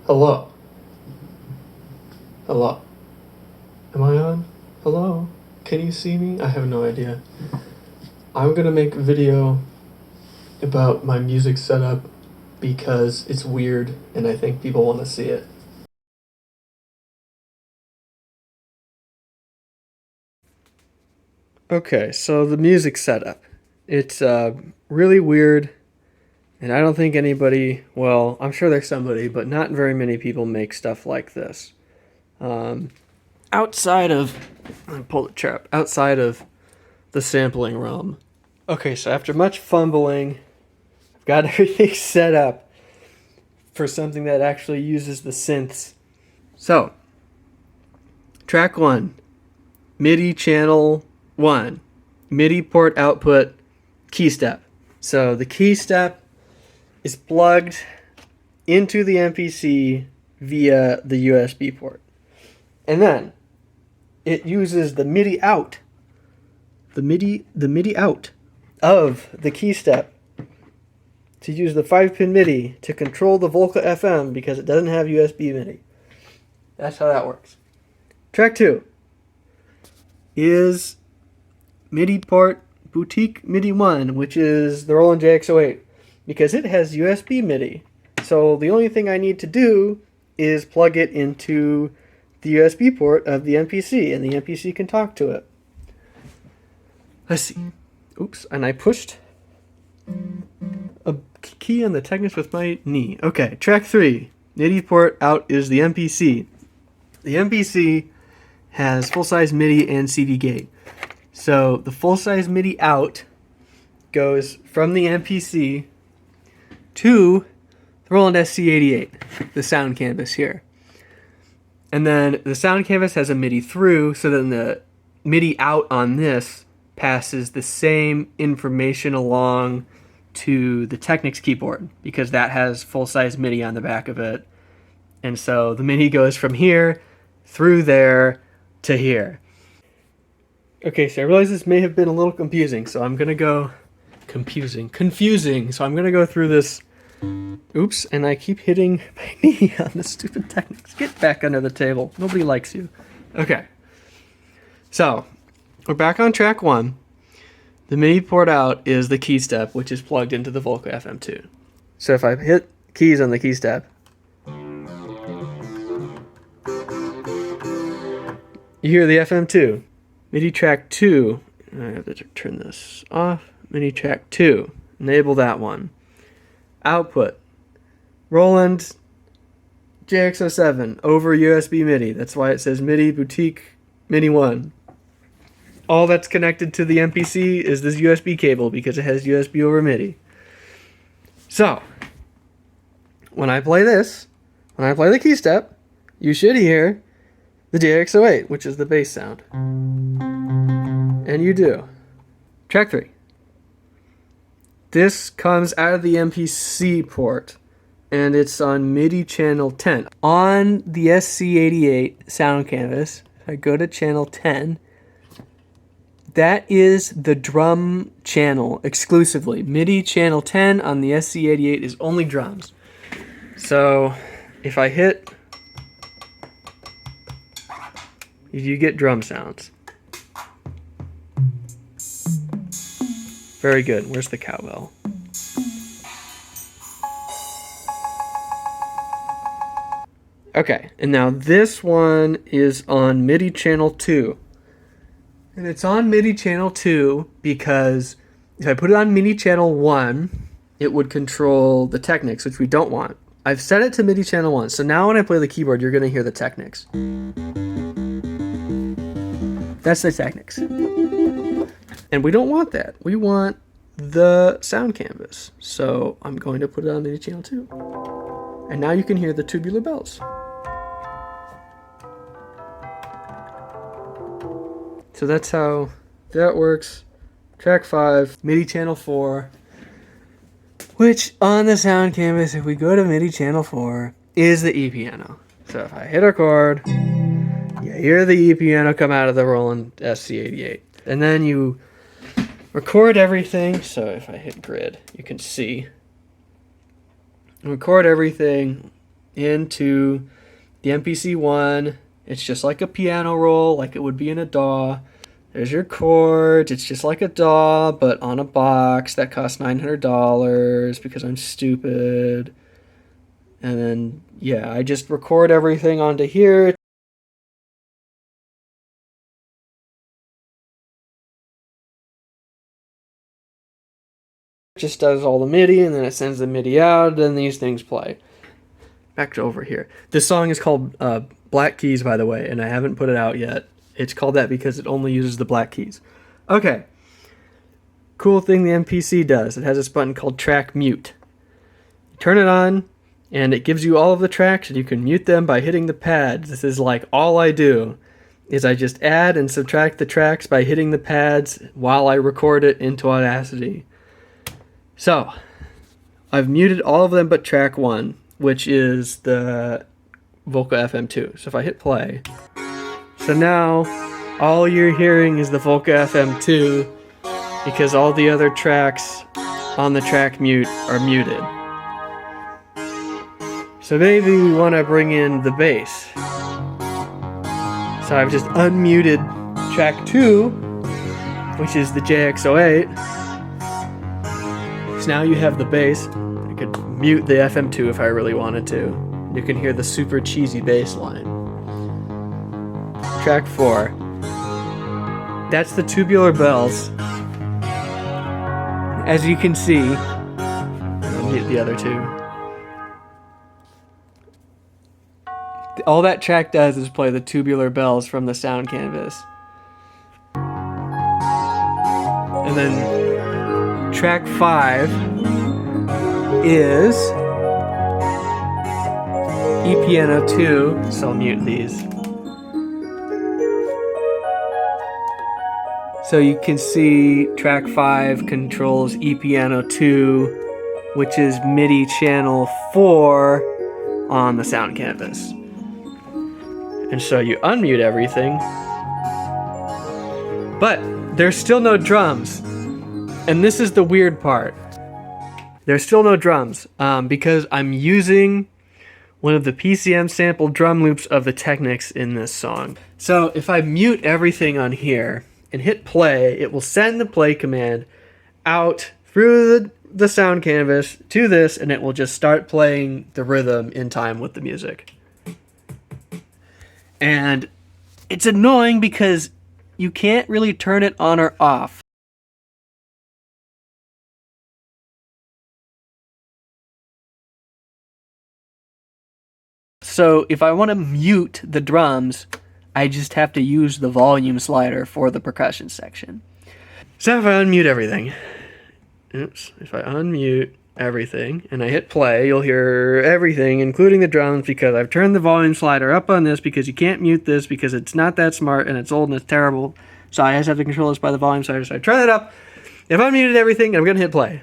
Hello. Hello. Am I on? Hello? Can you see me? I have no idea. I'm gonna make a video about my music setup because it's weird and I think people want to see it. Okay, so the music setup. It's really weird, and I don't think anybody, well, I'm sure there's somebody, but not very many people make stuff like this. Outside of, let me pull the chair up, outside of the sampling realm. Okay, so after much fumbling, I've got everything set up for something that actually uses the synths. So, track 1, MIDI channel 1, MIDI port output key step. So the key step is plugged into the MPC via the USB port. And then it uses the MIDI out, the MIDI out of the key step to use the 5-pin MIDI to control the Volca FM because it doesn't have USB MIDI. That's how that works. Track 2 is MIDI port Boutique MIDI 1, which is the Roland JX08, because it has USB MIDI. So the only thing I need to do is plug it into the USB port of the MPC, and the MPC can talk to it. Let's see. Oops, and I pushed a key on the Technics with my knee. Okay, track 3. MIDI port out is the MPC. The MPC has full-size MIDI and CD gate. So the full-size MIDI out goes from the MPC to the Roland SC88, the sound canvas here. And then the sound canvas has a MIDI through, so then the MIDI out on this passes the same information along to the Technics keyboard, because that has full-size MIDI on the back of it. And so the MIDI goes from here through there to here. Okay, so I realize this may have been a little confusing, so I'm gonna go confusing. So I'm gonna go through this. Oops, and I keep hitting my knee on the stupid Technics. Get back under the table. Nobody likes you. Okay. So, we're back on track 1. The MIDI port out is the key step, which is plugged into the Volca FM2. So if I hit keys on the key step, you hear the FM2. MIDI track 2, I have to turn this off. MIDI track 2, enable that one. Output, Roland JX07 over USB MIDI. That's why it says MIDI Boutique MIDI 1. All that's connected to the MPC is this USB cable because it has USB over MIDI. So, when I play this, when I play the key step, you should hear the JX08, which is the bass sound. And you do. Track 3. This comes out of the MPC port, and it's on MIDI channel 10. On the SC88 sound canvas, if I go to channel 10, that is the drum channel exclusively. MIDI channel 10 on the SC88 is only drums. So if I hit, you get drum sounds. Very good. Where's the cowbell? Okay, and now this one is on MIDI channel 2. And it's on MIDI channel 2 because if I put it on MIDI channel 1, it would control the Technics, which we don't want. I've set it to MIDI channel 1, so now when I play the keyboard, you're going to hear the Technics. That's the Technics. And we don't want that. We want the sound canvas. So I'm going to put it on MIDI channel 2. And now you can hear the tubular bells. So that's how that works. Track 5, MIDI channel 4, which on the sound canvas, if we go to MIDI channel 4, is the E piano. So if I hit a chord, you hear the E piano come out of the Roland SC88. And then you record everything. So if I hit grid, you can see. Record everything into the MPC One. It's just like a piano roll, like it would be in a DAW. There's your chords. It's just like a DAW, but on a box that costs $900 because I'm stupid. And then, yeah, I just record everything onto here. It just does all the MIDI, and then it sends the MIDI out, and these things play. Back to over here. This song is called Black Keys, by the way, and I haven't put it out yet. It's called that because it only uses the black keys. Okay. Cool thing the MPC does. It has this button called Track Mute. You turn it on, and it gives you all of the tracks, and you can mute them by hitting the pads. This is like all I do, is I just add and subtract the tracks by hitting the pads while I record it into Audacity. So, I've muted all of them but track 1, which is the Volca FM2. So if I hit play, so now all you're hearing is the Volca FM2 because all the other tracks on the track mute are muted. So maybe we want to bring in the bass. So I've just unmuted track 2, which is the JX08. So now you have the bass. I could mute the FM2 if I really wanted to. You can hear the super cheesy bass line. Track 4. That's the Tubular Bells. As you can see, I'll mute the other two. All that track does is play the Tubular Bells from the sound canvas. And then track 5 is E-Piano 2, so I'll mute these. So you can see track 5 controls E-Piano 2, which is MIDI channel 4 on the sound canvas. And so you unmute everything, but there's still no drums. And this is the weird part. There's still no drums because I'm using one of the PCM sampled drum loops of the Technics in this song. So if I mute everything on here and hit play, it will send the play command out through the sound canvas to this, and it will just start playing the rhythm in time with the music. And it's annoying because you can't really turn it on or off. So if I want to mute the drums, I just have to use the volume slider for the percussion section. So if I unmute everything, if I unmute everything and I hit play, you'll hear everything, including the drums, because I've turned the volume slider up on this because you can't mute this because it's not that smart and it's old and it's terrible. So I just have to control this by the volume slider. So I turn it up. If I muted everything, I'm going to hit play.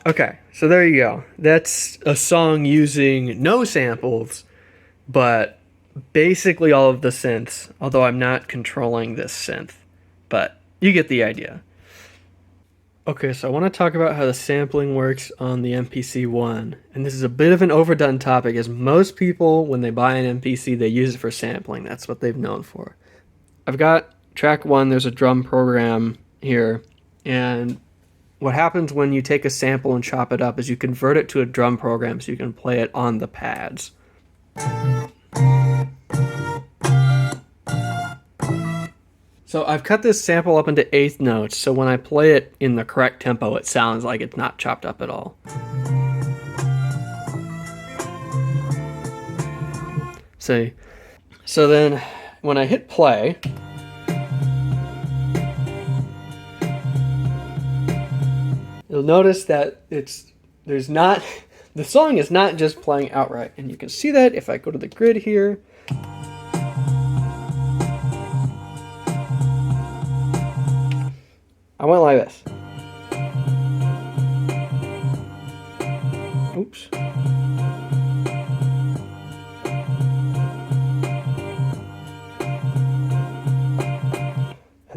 Okay, so there you go. That's a song using no samples, but basically all of the synths, although I'm not controlling this synth, but you get the idea. Okay, so I want to talk about how the sampling works on the MPC One, and this is a bit of an overdone topic, as most people, when they buy an MPC, they use it for sampling. That's what they've known for. I've got track 1, there's a drum program here, and what happens when you take a sample and chop it up is you convert it to a drum program so you can play it on the pads. So I've cut this sample up into eighth notes, so when I play it in the correct tempo, it sounds like it's not chopped up at all. See? So then when I hit play, you'll notice that the song is not just playing outright, and you can see that if I go to the grid here. I went like this. Oops.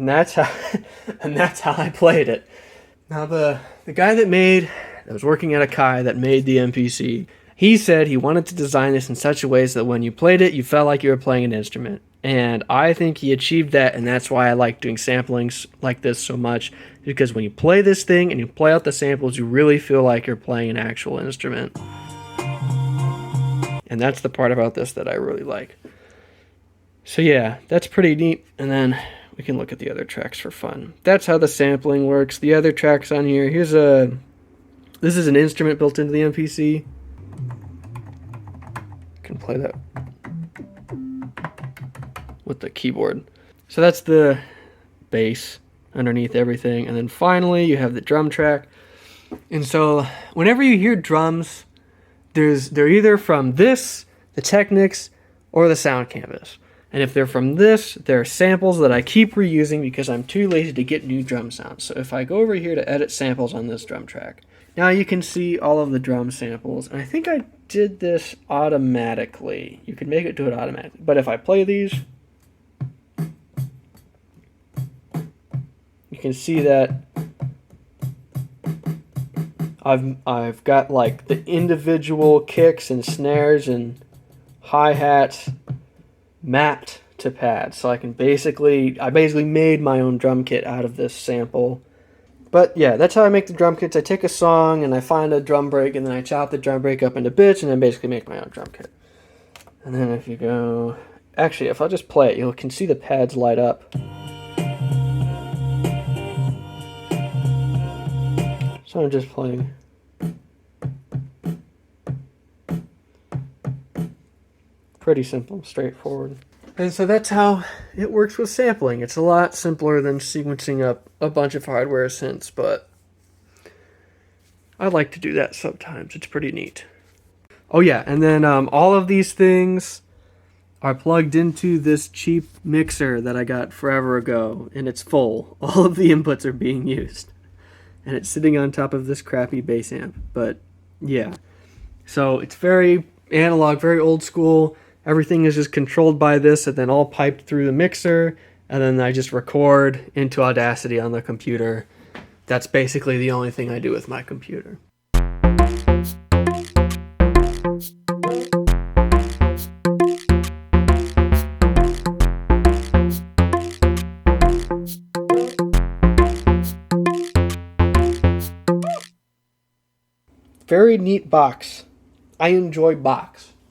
that's how and that's how I played it. Now the guy that was working at Akai that made the MPC, he said he wanted to design this in such a way so that when you played it, you felt like you were playing an instrument. And I think he achieved that, and that's why I like doing samplings like this so much, because when you play this thing and you play out the samples, you really feel like you're playing an actual instrument. And that's the part about this that I really like. So yeah, that's pretty neat. And then we can look at the other tracks for fun. That's how the sampling works. The other tracks on here, this is an instrument built into the MPC. Can play that with the keyboard. So that's the bass underneath everything. And then finally you have the drum track. And so whenever you hear drums, they're either from this, the Technics, or the Sound Canvas. And if they're from this, they're samples that I keep reusing because I'm too lazy to get new drum sounds. So if I go over here to edit samples on this drum track, now you can see all of the drum samples. And I think I did this automatically. You can make it do it automatically. But if I play these, you can see that I've got like the individual kicks and snares and hi-hats mapped to pads. So I basically made my own drum kit out of this sample. But yeah, that's how I make the drum kits. I take a song and I find a drum break and then I chop the drum break up into bits and then basically make my own drum kit. And then if you go, actually if I'll just play it, you can see the pads light up. So I'm just playing. Pretty simple, straightforward. And so that's how it works with sampling. It's a lot simpler than sequencing up a bunch of hardware synths, but I like to do that sometimes. It's pretty neat. Oh yeah, and then all of these things are plugged into this cheap mixer that I got forever ago, and it's full. All of the inputs are being used. And it's sitting on top of this crappy bass amp. But yeah, so it's very analog, very old school. Everything is just controlled by this and then all piped through the mixer, and then I just record into Audacity on the computer. That's basically the only thing I do with my computer. Very neat box. I enjoy box.